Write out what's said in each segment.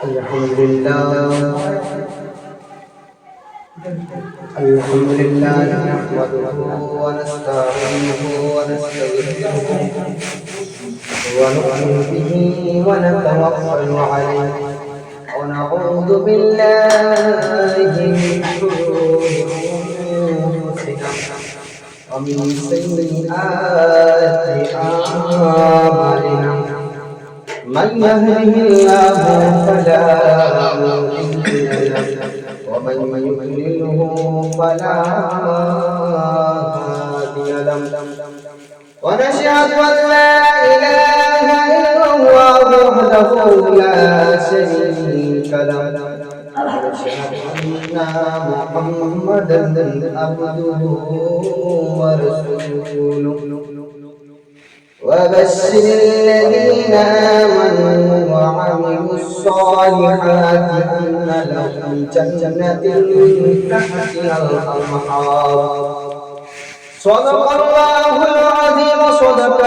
الحمد لله الحمد لله نحمده ونستعينه ونستغفره ونؤمن به ونتوكل عليه ونعوذ بالله من شرور أنفسنا ومن سيئات أعمالنا من يهده الله فلا مضل له ومن يضلله فلا هادي له ونشهد أن لا إله إلا الله وحده لا شريك له ونشهد أن محمدا عبده ورسوله وبشر الذين آمنوا وعملوا الصالحات أن لهم جنة تحتها الأنهار صدق الله العظيم وصدق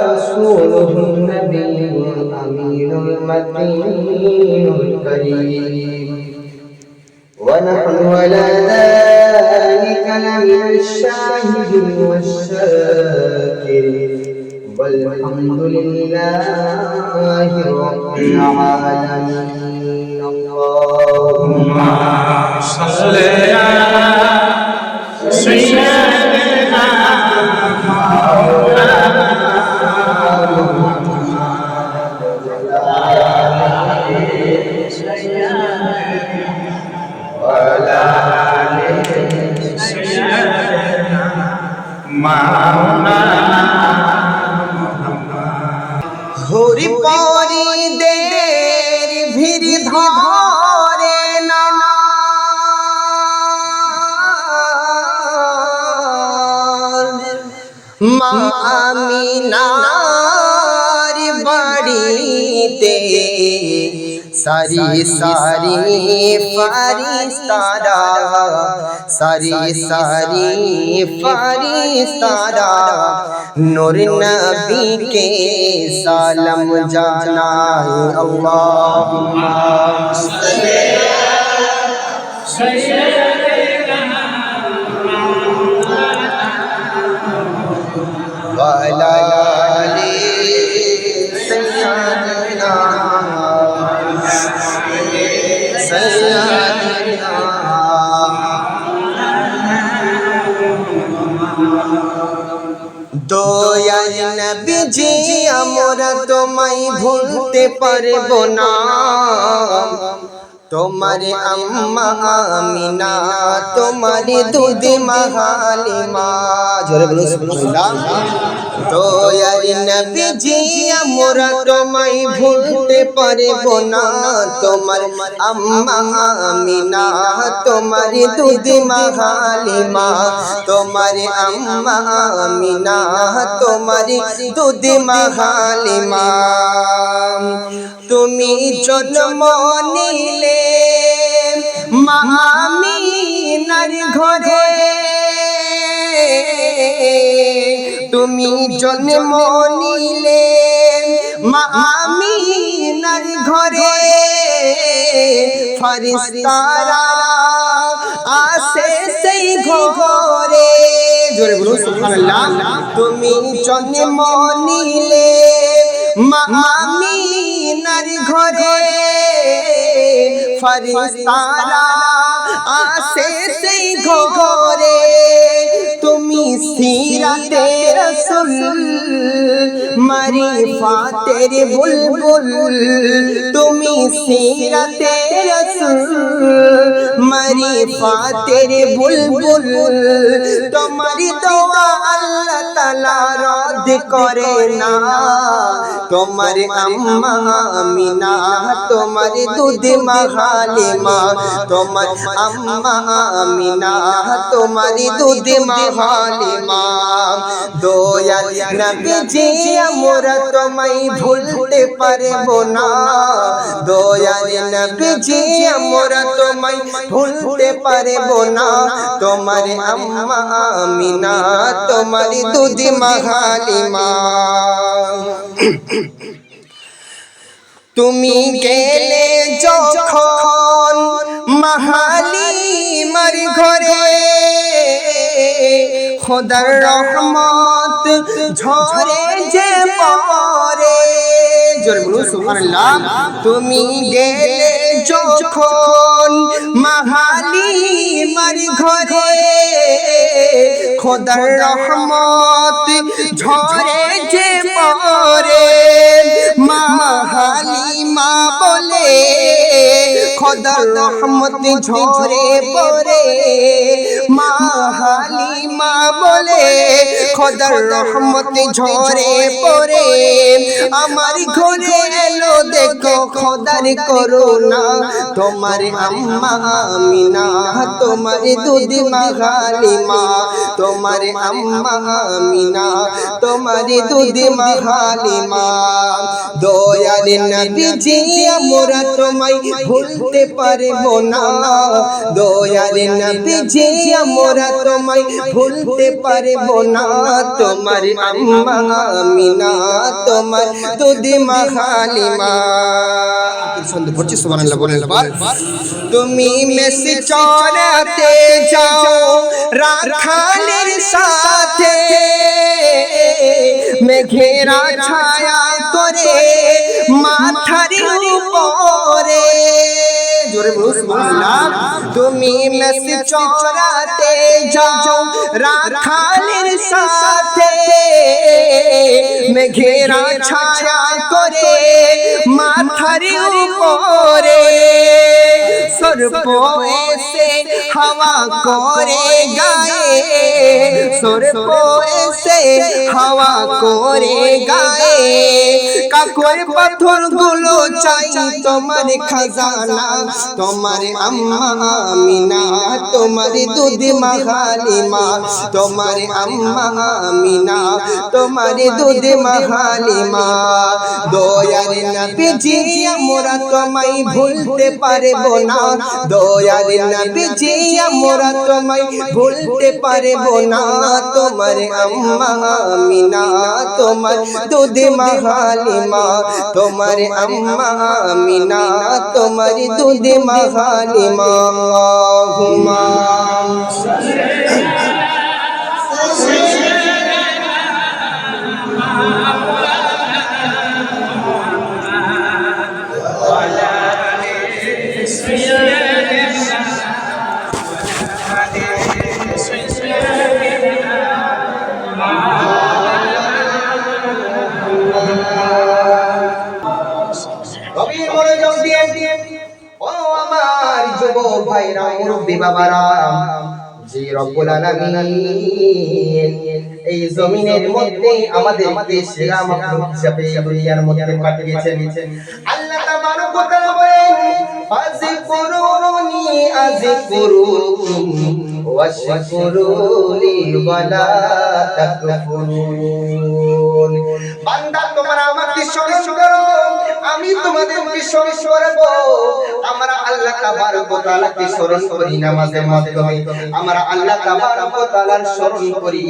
رسوله النبي الأمين المتين الكريم ونحن على ذلك لمن الشاهدين والشاكرين والحمد لله رب العالمين اللهم صل على سيدنا مولانا محمد وعلى آله سيدنا مولانا হরি পরি দের ভিড় ধরে না মা আমিনার বাড়িতে সারি সারি ফারিস্তারা সারি সারি ফারিস্তারা নূর নবীকে সালাম জানায় আল্লাহুম্মা সাল্লি আলা সাইয়্যিদিনা ওয়া আলা আলি সাইয়্যিদিনা সাইয়্যিদিনা দয়াল নবীজি আমরা তোমায় ভুলতে পারবো না তোমার আম্মা আমিনা তোমার দুধ হালিমা জোরে বলুন সুবহানাল্লাহ দয়াল নবীজি আমরা তোমায় ভুলতে পারবো না তোমার আম্মা আমিনা তোমার দুধ হালিমা তোমার আম্মা আমিনা তোমার দুধ হালিমা তুমি জন্ম নিলে মা আমিনার ঘরে তুমি জন্ম নিলে মা আমিনার ঘরে ফেরেশতারা আসে সেই ঘরে জোরে বলুন সুবহানাল্লাহ তুমি জন্ম নিলে মা আমিনার ঘরে ফেরেশতারা আসে সেই ঘরে তুমি সিরাতে রাসূল মারিফাতের বুলবুল তুমি সিরাতে রাসূল মারিফাতের বুলবুল তোমার দোয়া আল্লাহ তাআলা রদ করে না তোমার আম্মা আমিনা তোমার দুধ হালিমা তোমার আম্মা আমিনা তোমার দুধ হালিমা দয়াল নবীজি আমরা তোমায় ভুলতে পারবো না দয়াল নবীজি আমরা তোমায় ভুলতে পারবো না তোমার আম্মা আমিনা তোমার দুধ হালিমা তুমি গেলে যখন মাহালিমার ঘরে খোদার রহমত ঝরে যে পড়ে, জোরে বলুন সুবহানাল্লাহ। তুমি গেলে যখন মাহালিমার ঘরে খোদার রহমত ঝরে যে পড়ে, মা হালিমা বলে খোদার রহমত ঝরে পড়ে, মা হালিমা বলে খোদার রহমত ঝরে পড়ে। আমার ঘরে এলো দেখো খোদার করুণা, তোমার আম্মা আমিনা, তোমার দুধ মা হালিমা, তোমার আম্মা আমিনা, তোমার দুধ মা হালিমা। দয়াল নবীজি আমরা তোমায় ভুলতে পারবো না, দয়াল নবীজি আমরা তোমায় ভুলতে পারবো না, তোমার আম্মা আমিনা, তোমার দুধ মা হালিমা। সুন্দর পড়ছি সুবহানাল্লাহ বলেন। তুমি মেসি চড়াতে যাও রাখালের সাথে, মেঘেরা ছায়া করে মাথার উপরে, জোরে বলুন সুবহানাল্লাহ। তুমি মেসি চড়াতে যাও রাখালের সাথে, মেঘেরা ছায়া করে মাথার উপরে, সর্প এসে হাওয়া করে গায়ে, সর্প এসে হাওয়া করে গায়ে, কাকর পাথর গুলো চাই তোমার খাজানা, তোমার আম্মা আমিনা, তোমার দুধ মা হালিমা, তোমার আম্মা আমিনা, তোমার দুধ মা হালিমা। দয়ার নবীজি আমরা তোমায় ভুলতে পারবো না, দয়ার নবীজি আমরা তোমায় ভুলতে পারবো না, তোমার আম্মা আমিনা, তোমার দুধ মা হালিমা, তোমার আম্মা আমিনা, তোমার দুধ মা হালিমা। আল্লাহুম্মা ভাইরা মুরব্বি বাবারা, যে রব্বুল আলামিন এই জমিনের মধ্যে আমাদেরকে সেরা মাখলুক হিসেবে দুনিয়ার মধ্যে পাঠিয়েছেন, আল্লাহ তাবারক ওয়া তাআলা বলেন ফাযকুরুনি আযকুরুকুম ওয়াশকুরুলি ওয়ালা তাকফুরুন। বান্দা তোমরা আমাকে স্মরণ করো, আমি তোমাদেরকে স্মরণ করব। আমরা আল্লাহ তাবারক ওয়া তাআলাকে স্মরণ করি নামাজের মাধ্যমে, আমরা আল্লাহ তাবারক ওয়া তাআলার স্মরণ করি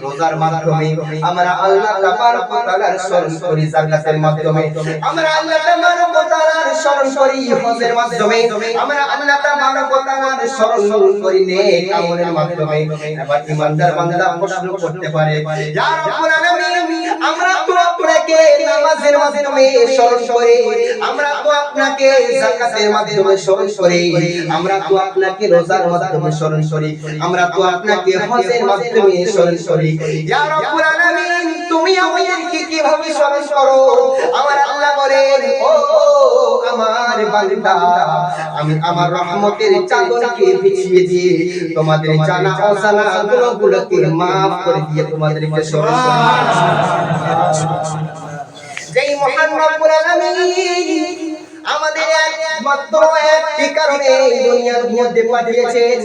রোজার মাধ্যমে, আমরা আল্লাহ তাবারক ওয়া তাআলার স্মরণ করি যাকাতের মাধ্যমে, আমরা আল্লাহ তাবারক ওয়া তাআলার স্মরণ করি হজের মাধ্যমে, আমরা আল্লাহ তাবারক ওয়া তাআলার স্মরণ করি নেক আমলের মাধ্যমে। এবার ইমানদার বান্দা প্রশ্ন করতে পারে, ইয়া রাব্বুল আলামিন আমরা তো আপনাকে নামাজের মাধ্যমে স্মরণ করি, আমরা তো আপনাকে যাকাতের মাধ্যমে স্মরণ করি, আমরা তো আপনাকে রোজার মাধ্যমে স্মরণ করি, আমরা তো আপনাকে হজের মাধ্যমে স্মরণ করি, ইয়া রাব্বুল আলামিন তুমি আমাদেরকে কিভাবে স্মরণ করো? আমার আল্লাহ বলেন, ও আমার বান্দা, আমি আমার রহমতের চাদরকে বিছিয়ে দিয়ে তোমাদের জানা অজানা গুনাহগুলোকে maaf করে দিয়ে তোমাদেরকে স্মরণ করি। যেই মহান রব্বুল আলামিন আমাদের একমাত্র একটি কারণে দুনিয়ার মধ্যে পাঠিয়েছেন,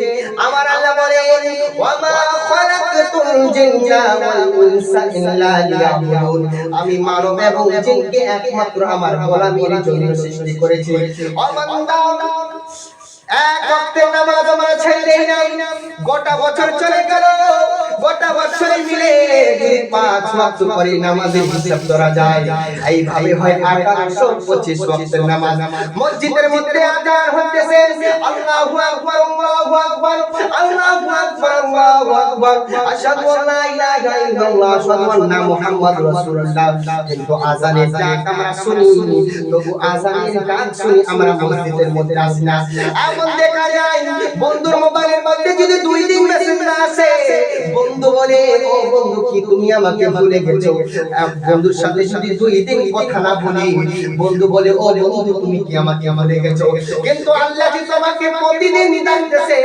আমার আল্লাহ বলেন ওয়া মা খালাকতুল জিন্না ওয়াল ইনসা ইল্লা লিয়াবুদুন, আমি মানব এবং জিনকে একমাত্র আমার গোলামির জন্য সৃষ্টি করেছি। ও বান্দা, এক ওয়াক্তের নামাজ আমরা ছেড়ে দেই না, গোটা বছর চলে গেল, গোটা বছরে মিলে যদি 5 ওয়াক্ত করে নামাজের হিসাব ধরা যায়, এইভাবে হয় 1825 ওয়াক্তের নামাজ। মসজিদের মধ্যে আযান হচ্ছে, আল্লাহু আকবার আল্লাহু আকবার আল্লাহু আকবার আল্লাহু আকবার, আশহাদু আল্লা ইলাহা ইল্লাল্লাহ আশহাদু আন্না মুহাম্মাদুর রাসূলুল্লাহ। কিন্তু আযানের ডাক আমরা শুনি, তবু আযানের ডাক শুনি আমরা মসজিদের মধ্যে আসি না। এমন দেখা যায় বন্ধুর মোবাইলের মধ্যে যদি 2 দিন মেসেজ না আসে, বন্ধু বলে ও বন্ধু কি তুমি আমাকে ভুলে গেছো? বন্ধুর সাথে যদি 2 দিন কথা না বলি, বন্ধু বলে ও বন্ধু তুমি কি আমাকে ভুলে গেছো? কিন্তু আল্লাহ জি তোমাকে প্রতিদিন ডাকতেছে।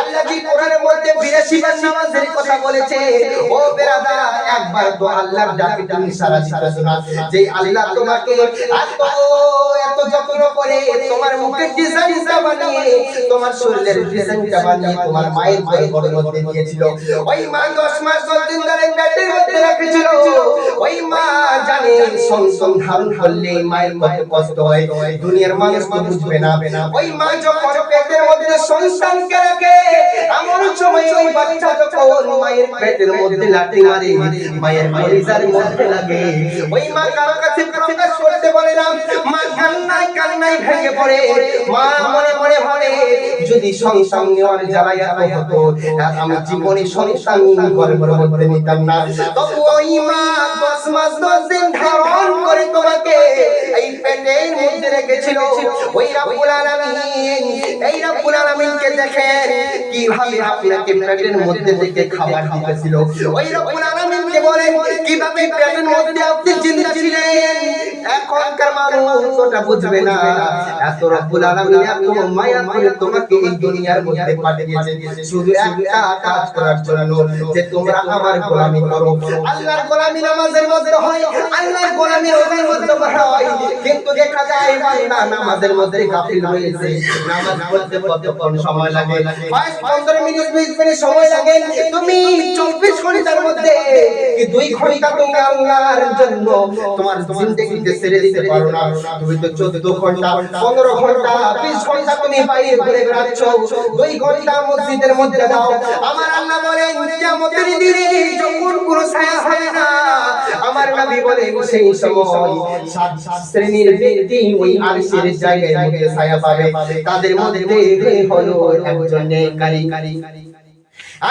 আল্লাহ জি কোরআনের মধ্যে 82 বার নামাজের কথা বলেছে। ও বেরাদা, একবার তো আল্লাহর ডাকে তুমি সাড়া দিতেছ না। যে আল্লাহ তোমাকে এত যত্ন করে তোমার মুখের ডিজাইনটা বানিয়ে, তোমার শরীরের ডিজাইনটা বানিয়ে তোমার মায়ের গর্ভের মধ্যে দিয়েছিল। ওই মা 10 মাস 10 দিন ধরে পেটের মধ্যে রেখেছিল। ওই মা জানে সন্তান ধারণ করলে মায়ের কত কষ্ট হয়, দুনিয়ার মানুষ তো বুঝবে না। ওই মা যখন পেটের মধ্যে সন্তানকে রাখে, এমন সময় ওই বাচ্চা যখন মায়ের পেটের মধ্যে লাথি মারে, মায়ের কলিজার মধ্যে লাগে। ওই মা কারো কাছে প্রকাশ করতে পারে না, মা কান্নায় ভেঙে পড়ে। মা মনে মনে ভাবে যদি সন্তান নেওয়ার জ্বালা এত হতো, আমি জীবনে সন্তান গর্ভের মধ্যে নিতাম না। তবু ওই মা 10 মাস 10 দিন ধারণ করে তোমাকে এই পেটের মধ্যে রেখেছিল। ওই রব্বুল আলামিন, এই রব্বুল আলামিনকে দেখেন কিভাবে আপনাকে পেটের মধ্যে থেকে খাবার দিতেছিল। ওই রব্বুল আলামিনকে বলেন কিভাবে পেটের মধ্যে আপনি জিন্দা ছিলেন। এখনকার মানুষ ওটা বুঝবে না। এত রব্বুল আলামিন এত মায়া করে তোমাকে এই দুনিয়ার মধ্যে পাঠিয়েছে শুধু একটা কাজ করার জন্য, যে তোমরা আমার গোলামি করো। আল্লাহর গোলামি নামাজের মধ্যে হয়, আল্লাহর গোলামি রোজার মধ্যে হয়। কিন্তু দেখা যায় বান্দা নামাজের মধ্যে গাফিল হয়েছে। নামাজ পড়তে কতক্ষণ সময় লাগে? 15 মিনিট 20 মিনিট সময় লাগে। তুমি 24 ঘন্টার মধ্যে কি 2 ঘন্টা তুমি আল্লাহর জন্য তোমার জিন্দেগিতে ছেড়ে দিতে পারো না? তুমি তো 14 ঘন্টা 15 ঘন্টা 20 ঘন্টা তুমি বাইরে ঘুরে বেড়াচ্ছ, 2 ঘন্টা মসজিদের মধ্যে দাও। আমার আল্লাহ বলেন কিয়ামতের দিনে যখন কোনো ছায়া হবে না, আমার নবী বলেন সেই সময় 7 শ্রেণীর ব্যক্তি ওই আরশের জায়গায় মধ্যে ছায়া পাবে। তাদের মধ্যে হলো একজন নেককারী।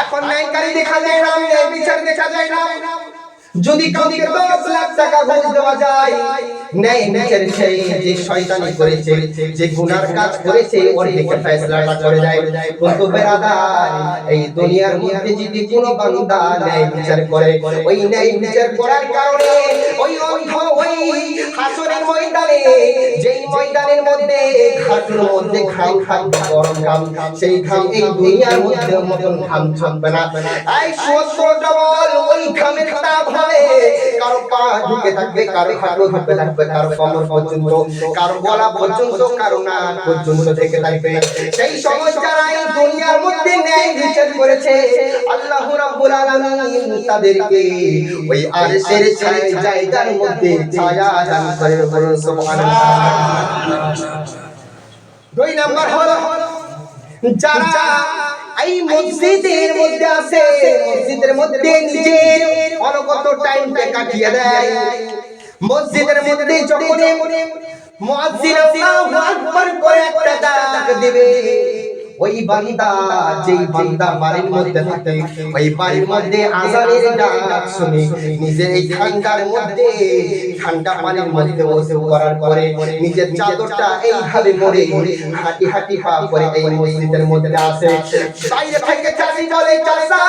এখন নেককারী দেখা যায় না, বিচার দেখা যায় না। যদি কাউকে 10 লাখ টাকা ঘুষ দেওয়া যায়, ন্যায় বিচার সেই যে শয়তানি করেছে, যে গুনার কাজ করেছে, ওর দিকে ফয়সালাটা করে যায়। কিন্তু বেরাদার, এই দুনিয়ার মধ্যে যদি কোনো বান্দা ন্যায় বিচার করে, ওই ন্যায় বিচার করার কারণে ওই অন্ধ ওই হাসরের ময়দানে, যেই ময়দানের মধ্যে ঘাটের মধ্যে ঘাম গরম ঘাম, সেই ঘাম এই দুনিয়ার মধ্যে মতন ঘাম ছুটবে না। এই 70 ডবল ওই ঘামের তাপ হবে। কারো পা ঢুকে থাকবে, কারো হাঁটু ঢুকে থাকবে, কারো কোমর পর্যন্ত, কারো গলা পর্যন্ত, কারো নাক পর্যন্ত ঢুকে থাকবে। সেই সময় যারা এই দুনিয়ার মধ্যে ন্যায় বিচার করেছে, আল্লাহ রাব্বুল আলামিন তাদেরকে ওই আরশের জায়গার মধ্যে ছায়া দান করে। বলুন সুবহানাল্লাহ। 2 নাম্বার হলো যারা এই মসজিদের মধ্যে আছে, মসজিদের মধ্যে নিজের অনগত টাইমকে কাটিয়ে দেয়। মসজিদের মধ্যে যখন মুয়াজ্জিন আল্লাহু আকবার করে একটা ডাক দিবে, ওই বান্দা যেই বান্দা বাড়ির মধ্যে থাকে, ওই বাড়ির মধ্যে আযানের ডাক শুনে নিজে এই ঠান্ডার মধ্যে ঠান্ডা পানির মধ্যে ওযু করার পরে নিজের চাদরটা এইভাবে মুড়ে হাঁটি হাঁটি পা করে এই মসজিদের মধ্যে আসে। বাইরে থেকে চাচি বলে, চাচা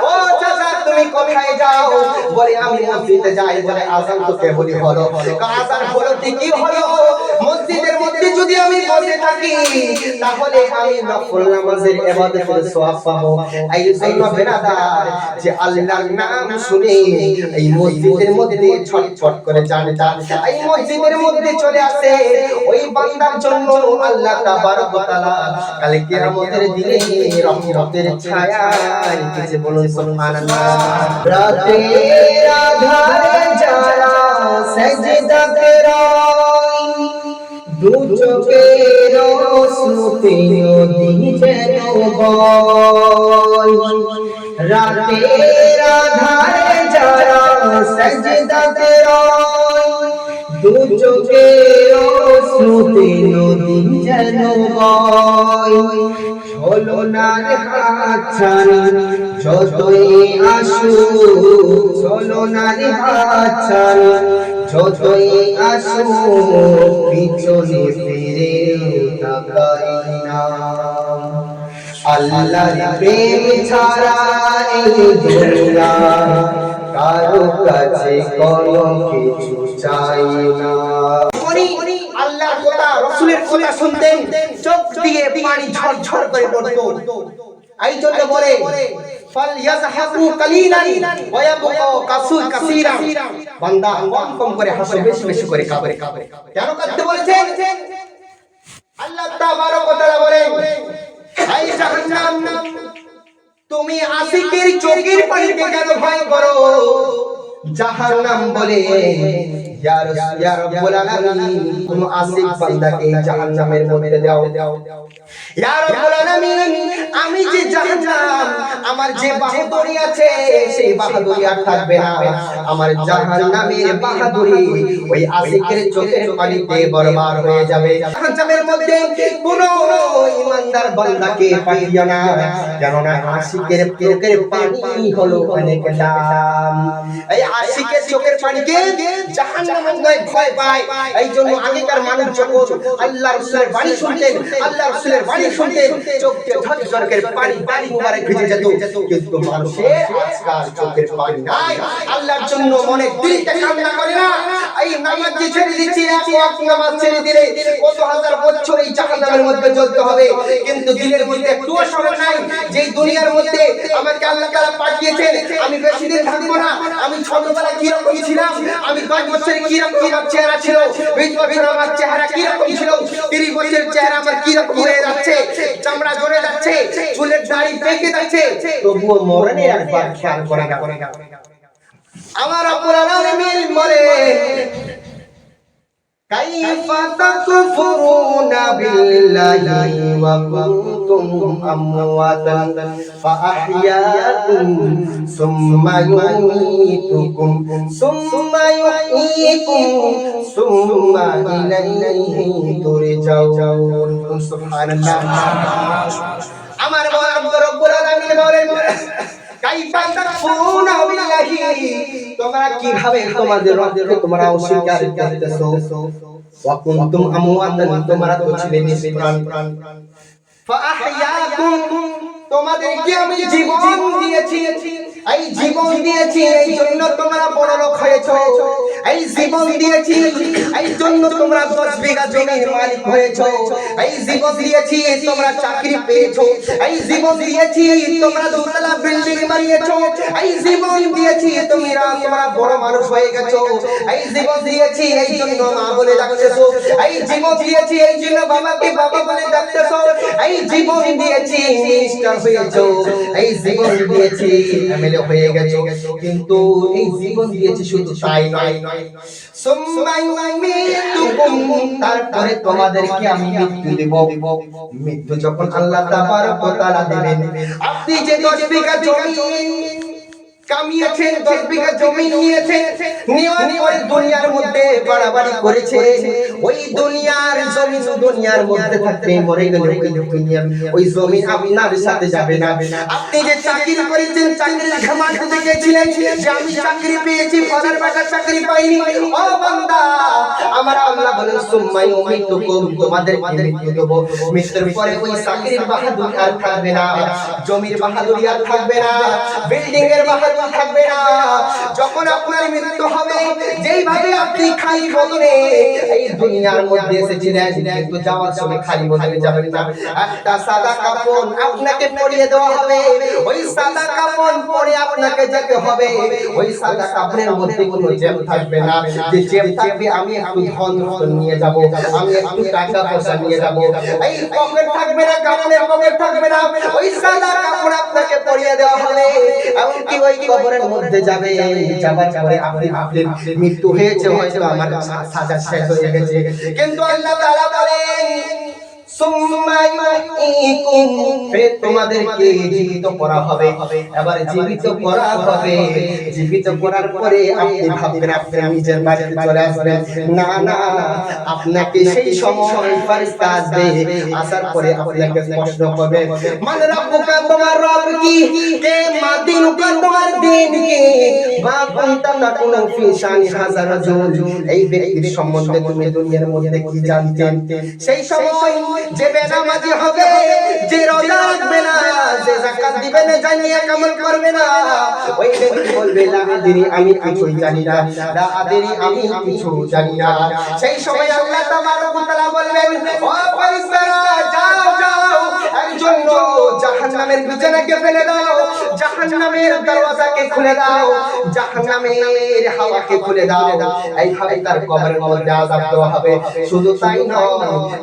ও চাচা তুমি কোথায় যাও? বলে আমি মসজিদে যাই। বলে আযান তো কেবলই হলো। আযান হলো কি হলো? মসজিদের মধ্যে যদি আমি বসে থাকি তাহলে আমি নফল নামাজের ইবাদতের সওয়াব পাবো। এই জন্য বেরাদার, যে আল্লাহর নাম শুনে এই মসজিদের মধ্যে ছটফট করে জানটা এই মসজিদের মধ্যে চলে আসে, ওই বান্দার জন্য আল্লাহ তাবারক ওয়া তাআলা কাল কিয়ামতের দিনে রহমতের ছায়ায় কিছু বলুন সুবহানাল্লাহ। রাতের আধারে যারা সিজদা করে দু চোখের স্মৃতি নদী যেন বয় রাতের আধারে যারা সাজদাতে রয় দু চোখের স্মৃতি নদী যেন বয় ছলনার হাতছানি যতই আসুক ছলনার হাতছানি যতই আসুক পিছনে ফিরে তাকাই না আল্লাহর প্রেম ছাড়া এই দুনিয়া কারো কাছে কোনো কিছু চাই না। আল্লাহর কথা রাসূলের কথা শুনতেন চোখ দিয়ে পানি ঝরঝর করে পড়তো। এই জন্য বলে ফালইয়াযহাকু কালিলান ওয়া ইয়াবকা কাসীরান বান্দা কম করে হাসে বেশি বেশি করে কাঁদে। কেন কাঁদতে বলেছেন? আল্লাহ তাবারক ওয়া তাআলা বলেন এই জাহান্নাম তুমি আশিকের চোখের পানিতে কেন ভয় করো? জাহান্নাম বলে ইয়া রাব্বুল আলামিন তুমি আশিক বান্দাকে জাহান্নামের মধ্যে দাও। ইয়া রাব্বুল আলামিন আমি যে জাহান্নাম আমার যে বাহাদুরি আছে সেই বাহাদুরি আর থাকবে না। আমার জাহান্নামের বাহাদুরি ওই আশিকের চোখের পানিতে বরবাদ হয়ে যাবে। জাহান্নামের মধ্যে কোনো ইমানদার বান্দাকে পাঠিও না, কেননা আশিকের চোখের পানি হলো অনেক দাম। এই আশিকের চোখের পানিকে জাহান্নামের মধ্যে ভয় পায়। এই জন্য আগেকার মানুষ যখন আল্লাহর রাসূলের বাণী শুনতেন, আল্লাহর রাসূলের বাণী শুনতেন চোখে ঝরঝর করে পানি মুবারক ভিজে যেত। কিন্তু মানুষের আজকাল চোখের পানি নাই, আল্লাহর জন্য মনে দিলটা কান্না করে না। এই নামাজ যে ছেড়ে দিচ্ছি, এক ওয়াক্ত নামাজ ছেড়ে দিলে কত হাজার বছর এই জাহান্নামের মধ্যে জ্বলতে হবে, কিন্তু দিলের মধ্যে একটুও সময় নাই যে দুনিয়ার মধ্যে আমাকে আল্লাহ তাআলা পাঠিয়েছেন। আমি বেশি দিন থাকবো না। আমি ছোটবেলায় কি রকম ছিলাম, আমি 10 বছরে কি রকম চেহারা ছিল, 20 বছর আমার চেহারা কি রকম ছিল, 30 বছরের চেহারা আমার কি রকম হয়ে যাচ্ছে, চামড়া ঝরে যাচ্ছে, চুলের দাড়ি পেকে যাচ্ছে, তবুও মরণের একবার খেয়াল করে না। আমার রব্বুল আলামিন বলে কাইফা তাকফুরুনা বিল্লাহি ওয়া কুনতুম আমওয়াতান ফাআহইয়াকুম সুম্মা ইউমীতুকুম সুম্মা ইউহয়ীকুম সুম্মা ইলাইহি তুরজাউন। সুবহানাল্লাহ। আমার রব্বুল আলামিন বলেন কাইফা তাকফুরুনা বিল্লাহি, তোমরা কিভাবে তোমাদের রবকে তোমরা অস্বীকার করতেছো? ওয়া কুনতুম আমওয়াতান, তোমরা তো ছিলে নিষ্প্রাণ। ফাআহইয়াকুম, তোমাদেরকে আমি জীবন দিয়েছি, এই জীবন দিয়েছি এই জন্য তোমরা বড় লোক হয়েছো। এই জীবন দিয়েছি এই জন্য তোমরা 10 বিঘা জমির মালিক হয়েছো। এই জীবন দিয়েছি তোমরা চাকরি পেয়েছো। এই জীবন দিয়েছি তোমরা দোতলা বিল্ডিং বানিয়েছো। এই জীবন দিয়েছি তোমরা বড় মানুষ হয়ে গেছো। এই জীবন দিয়েছি এই জন্য মা বলে ডাকতেছো। এই জীবন দিয়েছি এই জন্য বাবাকে বাবা বলে ডাকতেছো। এই জীবন দিয়েছি মিনিস্টার হয়েছো। এই জীবন দিয়েছি এমএলএ হয়ে গেছো। কিন্তু এই জীবন দিয়েছি শুধু তাই নয়, সুম্মা ইউমীতুকুম, তারপরে তোমাদেরকে আমি মৃত্যু দেব। মৃত্যু যখন আল্লাহ তাবারক ওয়া তাআলা দিবেন, আপনি যে 10 বিঘা জমি কামিয়েছেন, 10 বিঘা জমি নিয়েছেন, নেওয়ার পরে দুনিয়ার মধ্যে বাড়াবাড়ি করেছেন। ওই দুনিয়ার জমি দুনিয়ার মধ্যে থাকতে মরে গেলে ওই জমি আপনার সাথে যাবে না। আপনি যে চাকরি করেছেন, চাকরির ঘামার দিতে গেছিলেন যে আমি চাকরি পেয়েছি, ফলার বাটা চাকরি পাইনি। ও বান্দা, আমার আল্লাহ বলেন সুম্মা ইউমীতুকুম, তোমাদেরকে মৃত্যু দেব। মৃত্যুর পরে ওই চাকরির বাহাদুরি আর থাকবে না, জমির বাহাদুরি আর থাকবে না, বিল্ডিং এর বাহাদুরি থাকবে না। যখন আপনার মৃত্যু হবে, যেইভাবে আপনি খালি বদনে এই দুনিয়ার মধ্যে এসেছিলেন, কিন্তু যাওয়ার সময় খালি বদনে যাবেন না। একটা সাদা কাপড় আপনাকে পরিয়ে দেওয়া হবে। ওই সাদা কাপড় পরে আপনাকে যেতে হবে। ওই সাদা কাপড়ের মধ্যে কোনো জেব থাকবে না। যে জেব থাকবে আমি একটু ধন নিয়ে যাব, আমি একটু টাকা পয়সা নিয়ে যাব। এই পকেট থাকবে না, কাপড়ের পকেট থাকবে না। ওই সাদা কাপড় আপনাকে পরিয়ে দেওয়া হবে। এমনকি ওই কবরের মধ্যে যাবে, যাবার পরে আপনি ভাবলেন মৃত্যু হয়েছে, হয়তো আমার সাজা শেষ হয়ে গেছে, কিন্তু আল্লাহ তাআলা তোমাদেরকে জীবিত করা হবে। এবার জীবিত করা হবে, জীবিত করার পরে আপনি ভাববেন আপনি নিজের বাড়িতে চলে আসবেন। না না, আপনাকে সেই সময় ফেরেশতা আসবে, আসার পরে আপনাকে প্রশ্ন করবে, মান রাব্বুকা, তোমার রব কি? কে মা দিনুকা, তোমার দিন কি? মা কুনতা তাকুনু ফি শানি হাযা রাজুল, এই ব্যক্তির সম্বন্ধে তুমি দুনিয়ার মধ্যে কি জানতেন? সেই সময় যে বেনামাজি হবে, যে রোজা রাখবে না, যে যাকাত দিবে না, জানিয়ে আমল করবে না, ওই ব্যক্তি বলবে লা আদরি, আমি কিছুই জানি না, লা আদরি, আমি কিছু জানি না। সেই সময় আল্লাহ তাবারক ওয়া তাআলা বলবেন, ও ফেরেশতারা, যাও যাও, একজন জাহান্নামের বিছানাকে ফেলে দাও, জাহান্নামের দরওয়াজাকে খুলে দাও, জাহান্নামের হাওয়াকে খুলে দাও। এইভাবে তার কবরের মধ্যে আযাব দেওয়া হবে। শুধু তাই নয়,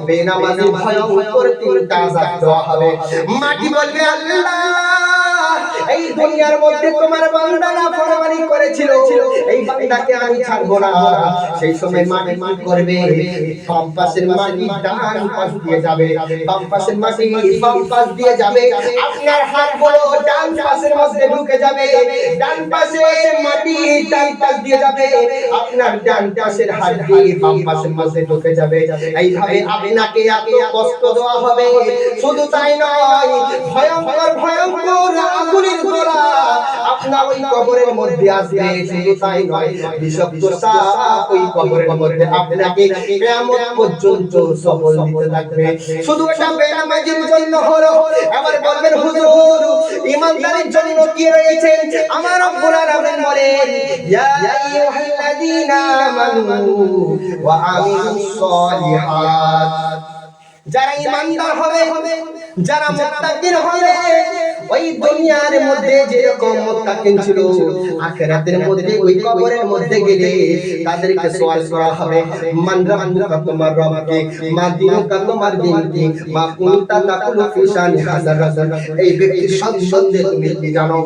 বেনামাজি ভয়ঙ্কর তিনটা আযাব দেওয়া হবে। মাটি বলবে, আল্লাহ, এই দুনিয়ার মধ্যে তোমার বান্দা নাফরমানি করেছিল, এই বান্দাকে আমি ছাড়বো না। সেই সময় মাটি কি করবে? বাম পাশের মাটি ডান পাশ দিয়ে যাবে, বাম পাশের মাটি বাম পাশ দিয়ে যাবে, আপনার হাতগুলো ডান পাশের মধ্যে ঢুকে যাবে, ডান পাশে মাটি ডান পাশ দিয়ে যাবে, আপনার ডান পাশের হাড়ি বাম পাশের মধ্যে ঢুকে যাবে। এইভাবে আপনাকে এত কষ্ট দেওয়া হবে। শুধু তাই নয়, ভয়ঙ্কর ভয়ঙ্কর আগুনের গোলা আপনার ওই কবরের মধ্যে আসবে। শুধু তাই নয়, বিষাক্ত সাপ ওই কবরের মধ্যে আপনাকে কিয়ামত পর্যন্ত সবল দিতে থাকবে। শুধু এটা বেনামাজির জন্য হলো। এবার বলবেন, হুজুর, ঈমানদারের জন্য কি রয়েছে? আমার রব্বুল আলামিন বলেন, ইয়া আইয়ুহাল্লাযীনা আমানু ওয়া আমিলুস সলিহাত, যারা ঈমানদার হবে, যারা মুত্তাকিন হবে, ওই দুনিয়ার মধ্যে যেরকম মুত্তাকিন ছিল, আখিরাতের মধ্যে ওই কবরের মধ্যে গেলে তাদেরকে সওয়াল করা হবে, মান রাব্বুকা, তোমার রব কে? মা দিনুকা, তোমার দিন কি? মা কুনতা তাকুলু ফি শানি হাযা রাজুল, এই ব্যক্তির সম্বন্ধে তুমি কি জানো?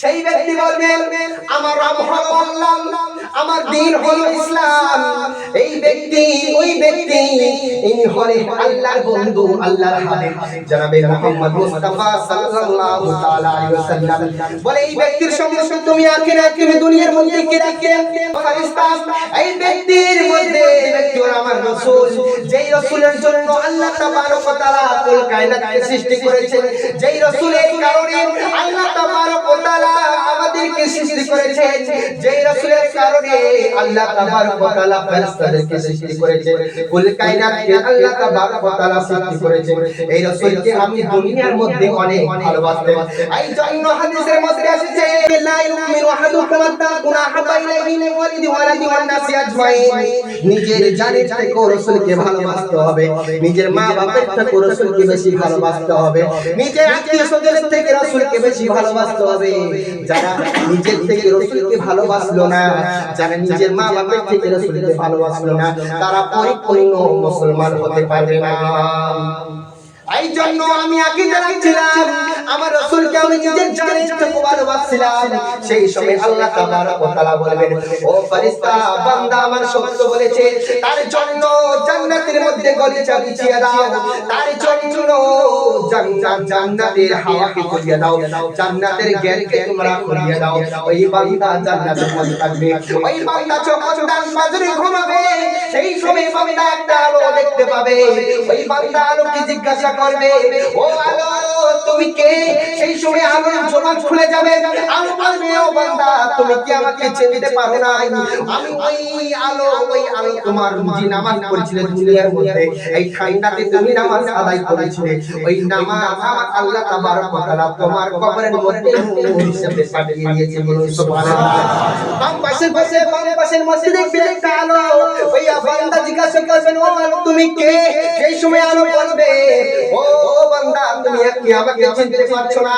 সেই ব্যক্তি বলবেন, আমার রব হলো আল্লাহ, আমার দ্বীন হলো ইসলাম। এই ব্যক্তি, ওই ব্যক্তি, ইনি হলেন আল্লাহর বন্ধু, আল্লাহর হাবিব জনাবে মুহাম্মদ মুস্তাফা সাল্লাল্লাহু তাআলা আলাইহি ওয়াসাল্লাম। বলে, এই ব্যক্তির সম্বন্ধে তুমি আখিরাতে দুনিয়ার মধ্যে কি রাখেন? ফেরেশতা, এই ব্যক্তির মধ্যে ব্যক্তি হলো আমার রাসূল, যেই রাসূলের জন্য আল্লাহ তাবারক ওয়া তাআলা কুল কায়নাতকে সৃষ্টি করেছেন, যেই রাসূলের কারণে আল্লাহ তাবারক ওয়া তাআলা আমাদেরকে সৃষ্টি করেছেন, যেই রাসূলের কারণে আল্লাহ তাবারক ওয়া তাআলা ফেরেশতাদেরকে সৃষ্টি করেছেন, কুল কায়নাতকে আল্লাহ তাবারক ওয়া তাআলা সৃষ্টি করেছেন। এই রাসূলকে আমি দুনিয়ার মধ্যে অনেক ভালোবাসতাম। এই জন্য হাদিসের মধ্যে এসেছে, লা ইউমিনু আহাদুকুম হাত্তা কুনা হাব্বা ইলাইহি মিন ওয়ালিদি ওয়ালাদি ওয়ান নাসি আজমাইন। নিজের জানের থেকে রাসূলকে ভালোবাসতে হবে, নিজের মা বাবার থেকে রাসূলকে বেশি ভালোবাসতে হবে, নিজের আত্মীয়-স্বজনের থেকে রাসূলকে বেশি ভালোবাসতে হবে। যারা নিজের থেকে রাসূলকে ভালোবাসলো না, যারা নিজের মা বাবার থেকে রাসূলকে ভালোবাসলো না, তারা পরিপূর্ণ মুসলমান হতে পারবে না। এই জন্য আমি আকীদা রাখছিলাম, আমার রাসূলকে আমি নিজের জানের থেকে ভালোবাসছিলাম। সেই সময় আল্লাহ তাবারক ওয়া তাআলা বলবেন, ও ফেরেশতা, বান্দা আমার সত্য বলেছে, তার জন্য জান্নাতের মধ্যে গলিচা বিছিয়ে দাও, তার জন্য জান্নাতের হাওয়াকে খুলিয়ে দাও, জান্নাতের গেটকে তোমরা খুলিয়ে দাও। ওই বান্দা জান্নাতের মধ্যে থাকবে, ওই বান্দা যখন ডান মাঝরে ঘুমাবে, সেই সময় বান্দা একটা আলো দেখতে পাবে। ওই বান্দা আলোকে জিজ্ঞাসা করবে, ও আলো, তুমি কে? সেই সময় আলোর জবান খুলে যাবে, আলো বলবে, ও বান্দা, তুমি কি আমাকে চিনতে পারো না? আমি ওই আলো, ওই আলো তোমার রুজি নামাজ পড়ছিলে দুনিয়ার মধ্যে, এই ঠান্ডাতে তুমি নামাজ আদায় করেছিলে, ওই নামাজ আমার আল্লাহ তাবারক ওয়া তাআলা তোমার কবরের মধ্যে নূর হিসেবে পাঠিয়ে দিয়েছে। বলুন সুবহানাল্লাহ। বাম পাশের মসজিদে দেখবে একটা আলো, ওই বান্দা জিজ্ঞাসা করবে, ও আলো, তুমি কে? সেই সময় আলো বলবে, ও বান্দা, তুমি কি আমাকে চিনতে পারছো না?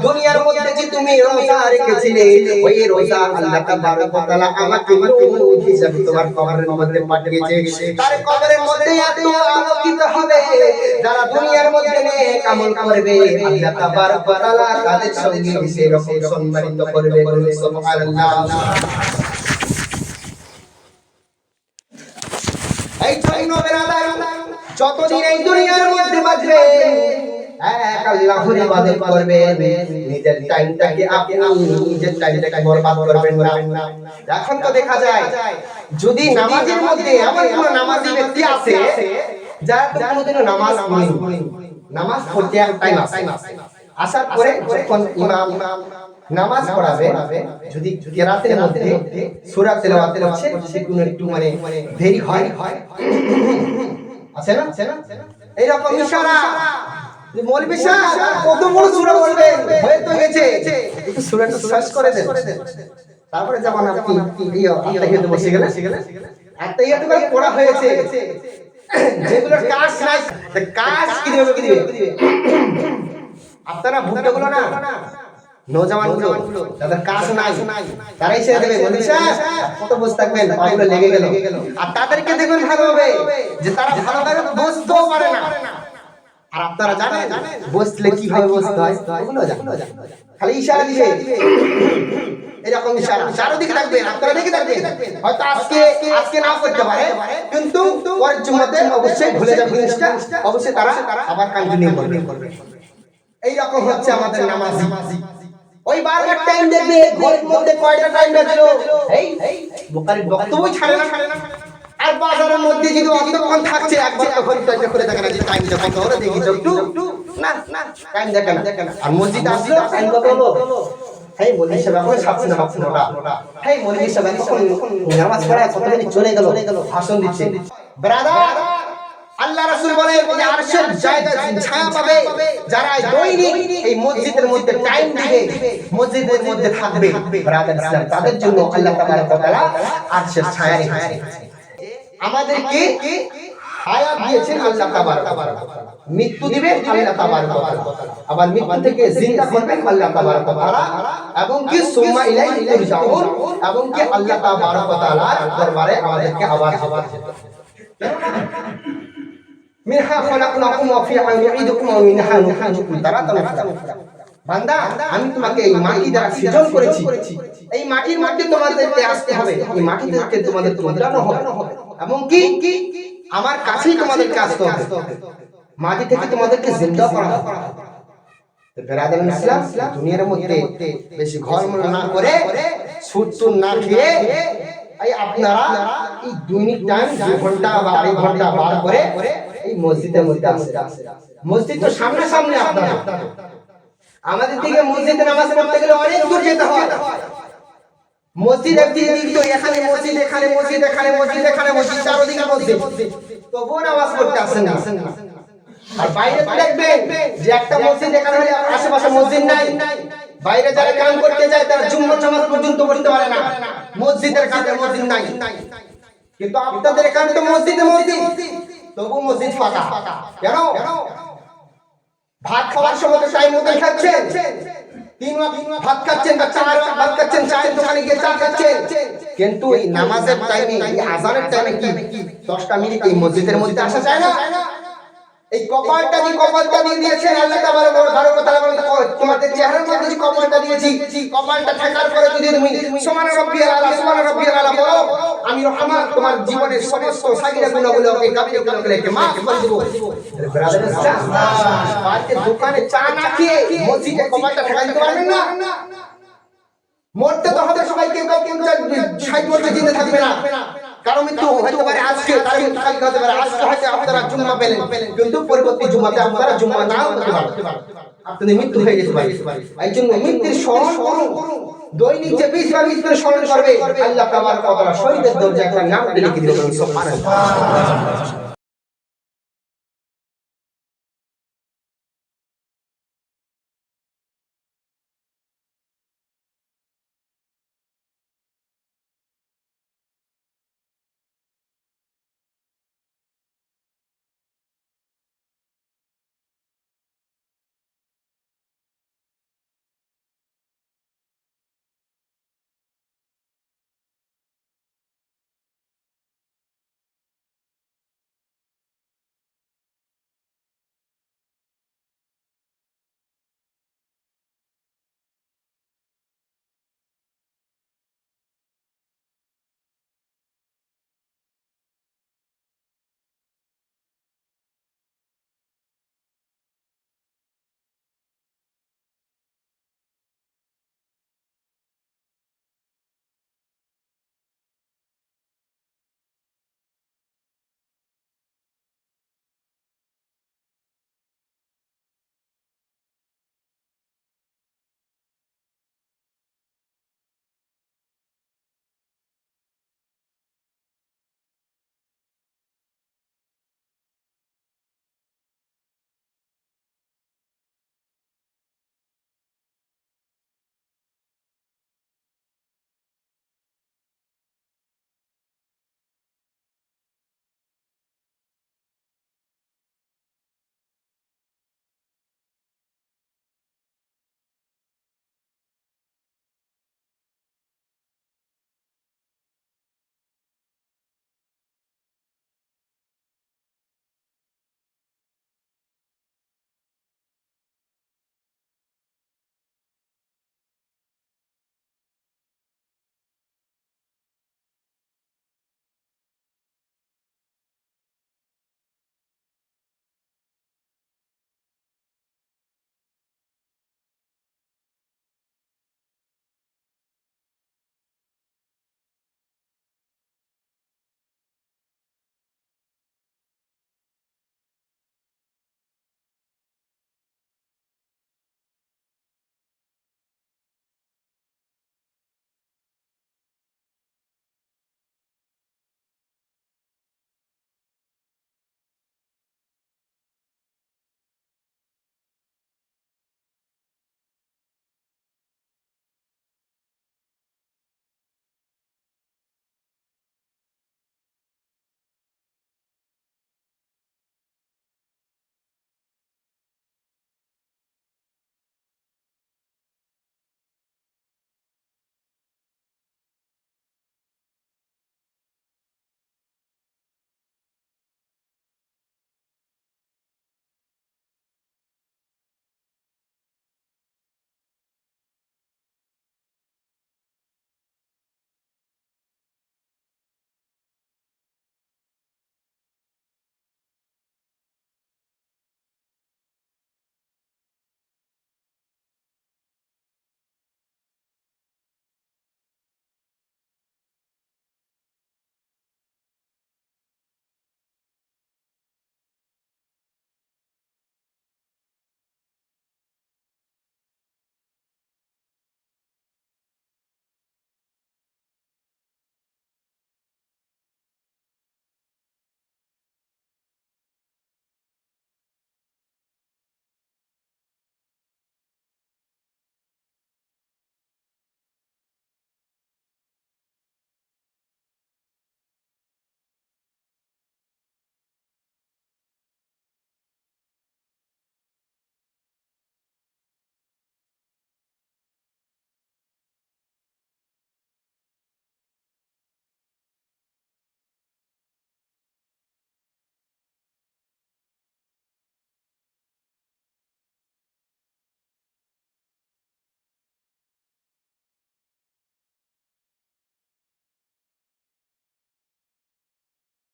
দুনিয়ার মধ্যে যে তুমি রোজা রেখেছিলে, ওই রোজা আল্লাহ তাবারক ওয়া তাআলা আমাকে নূর হিসেবে তোমার কবরের মধ্যে পাঠিয়েছে। তার কবরের মধ্যে এত আলোকিত হবে, যারা দুনিয়ার মধ্যে নেক আমল করবে, আল্লাহ তাবারক ওয়া তাআলা তাদের সঙ্গে সেই রকম সম্মানিত করবে। বলুন সুবহানাল্লাহ। এই জন্য বেরাদার, যতদিন এই দুনিয়ার মধ্যে বাঁচবে এক আল্লাহর ইবাদত করবেন, নিজের টাইমটাকে আপনি নিজের টাইমটাকে বরবাদ করবেন না। এখন তো দেখা যায় যদি নামাজের মধ্যে এমন কোন নামাজি ব্যক্তি আছে যারা তো কোনোদিনও নামাজ পড়েনি, নামাজ পড়তে এক টাইম আছে, আসার পরে যখন ইমাম নামাজ পড়াবে যদি কেরাতের মধ্যে সূরা তেলাওয়াত করছে সেগুলো একটু মানে দেরি হয় আছে না এইরকম ইশারা মৌলভী সাহেব কত বড় সূরা বলবেন হয়ে তো গেছে একটু সূরাটা শেষ করে দেন, তারপরে যখন আপনি আত্তাহিয়াতে বসে গেলেন আত্তাহিয়াতে পড়া হয়েছে যেগুলো কাজ নাই কাজ কি দিবে আপনারা ভুট্টাগুলো না নওজওয়ানগুলো যাদের কাজ নাই তারাই ছেড়ে দেবে মৌলভী সাহেব কত বসে থাকবেন পাগুলো লেগে গেল, আর তাদেরকে দেখুন ভালোভাবে যে তারা ভালোভাবে বসতেও পারে না। আর আপনারা জানেন বসলে কিভাবে বসতে হয় ওগুলো জানেন, খালি ইশারা দিবে এরকম ইশারা চারদিকে থাকবেন, আপনারা দেখে থাকবেন হয়তো আজকে নাও করতে পারে কিন্তু পরের জুমাতে অবশ্যই ভুলে যাবে জিনিসটা, অবশ্যই তারা আবার কন্টিনিউ করবে। এই রকম হচ্ছে আমাদের নামাজি, ওই বারবার টাইম দেখবে ঘরের মধ্যে কয়টা টাইম বাজলো এই বুখারীর বক্তব্য ছাড়ে না, আর বাজারের মধ্যে যদি অতক্ষণ থাকছে একবার তো ঘড়িটা করে দেখে না যে টাইম কত হলো দেখি একটু না টাইম দেখে না, আর মসজিদ আসলো টাইম কত হলো এই মৌলভী সাহেব এখন ছাড়ছে না এই মৌলভী সাহেব এখন নামাজ পড়ায় কত মিনিট চলে গেল ভাষণ দিচ্ছে। ব্রাদার আল্লাহ রাসূল বলেন যে আরশের জায়গা ছায়া পাবে যারা দৈনিক এই মসজিদের মধ্যে টাইম দিবে, মসজিদের মধ্যে থাকবে, ব্রাদার ইসলাম তাদের জন্য আল্লাহ তাবারক ওয়া তাআলা আরশের ছায়া রেখেছেন। আমাদেরকে হায়াত দিয়েছেন আল্লাহ তাবারক ওয়া তাআলা, মৃত্যু দিবেন আল্লাহ তাবারক ওয়া তাআলা, আবার মৃত্যু থেকে জিন্দা করবেন আল্লাহ তাবারক ওয়া তাআলা, এবং কি সুম্মা ইলাইহি তুরজাউন, এবং কি আল্লাহ তাবারক ওয়া তাআলার দরবারে আমাদেরকে আবার মিনহা খালাকনাকুম ওয়া ফিহা নুঈদুকুম ওয়া মিনহা নুখরিজুকুম তারাতান উখরা। বান্দা আমি তোমাকে এই মাটি দ্বারা সৃজন করেছি, এই মাটির মধ্যে তোমাদেরকে আসতে হবে, এই মাটি থেকে তোমাদের উঠানো হবে, এবং কি আমার কাছেই তোমাদেরকে আসতে হবে, মাটি থেকে তোমাদেরকে জিন্দা করা হবে। ব্রাদার ইসলাম দুনিয়ার মধ্যে বেশি ঘরমল না করে সুদ না খেয়ে এই আপনারা এই দৈনিক টাইম 2 ঘন্টা বা 2.5 ঘন্টা বার করে এই মসজিদের মধ্যে আসে। মসজিদ তো সামনে আপনারা, আমাদের দিকে মসজিদে নামাজ পড়তে গেলে অনেক দূর যেতে হয়। মসজিদ একদিকে তো এখানে মসজিদ এখানে মসজিদ এখানে মসজিদ এখানে মসজিদ চারদিকে মসজিদ, তবুও নামাজ পড়তে আসেন না। আর বাইরে তো দেখবেন যে একটা মসজিদ এখানে হলে আশেপাশে মসজিদ নাই, বাইরে যারা কাম করতে যায় তারা জুম্মার নামাজ পর্যন্ত পড়তে পারে না, মসজিদের কাছে মসজিদ নাই। কিন্তু আপনাদের এখানে তো মসজিদে মসজিদ, তবু মসজিদ ফাঁকা কেন? ভাত খাওয়ার সময় তো টাইম মতো খাচ্ছেন, 3 ওয়াক্ত ভাত খাচ্ছেন বা 4 ওয়াক্ত ভাত খাচ্ছেন, চায়ের দোকানে গিয়ে চা খাচ্ছেন, কিন্তু এই নামাজের টাইমে এই আযানের টাইমে কি 10টা মিনিট এই মসজিদের মধ্যে আসা যায় না? এই কপালটা দিয়ে দিয়েছেন আল্লাহ তাবারক ওয়া তাআলা, তোমাদের চেহারার মধ্যে যে কপালটা দিয়েছি, কপালটা থাকার পরে যদি তুমি সুবহান রাব্বিয়াল আলা বলো, আমি রহমান তোমার জীবনের সমস্ত সাগীরা গুনাহগুলোকে কাবিরাগুলোকে maaf করে দেব। ব্রাদার ইসলাম বাড়িতে দোকানে চা না খেয়ে মসজিদে কপালটা ঠেকাই দিতে পারবেন না? মরতে তো হবে সবাইকে, কেউ 60 বছর জিন্দা থাকবে না, কারণ মৃত্যু হতে পারে আজকে, কালকে হতে পারে। আজকে হয়তো আপনারা জুম্মা পেলেন, কিন্তু পরবর্তী জুম্মাতে আপনারা জুম্মা নাও পেতে পারেন, আপনাদের মৃত্যু হয়ে যেতে পারে। এই জন্য মৃত্যুর স্মরণ করুন, দৈনিক যে 20 বার করে স্মরণ করবে আল্লাহ তাবারক ওয়া তাআলা শহীদের দরজায় একটা নাম লিখে দিবেন। সুবহানাল্লাহ।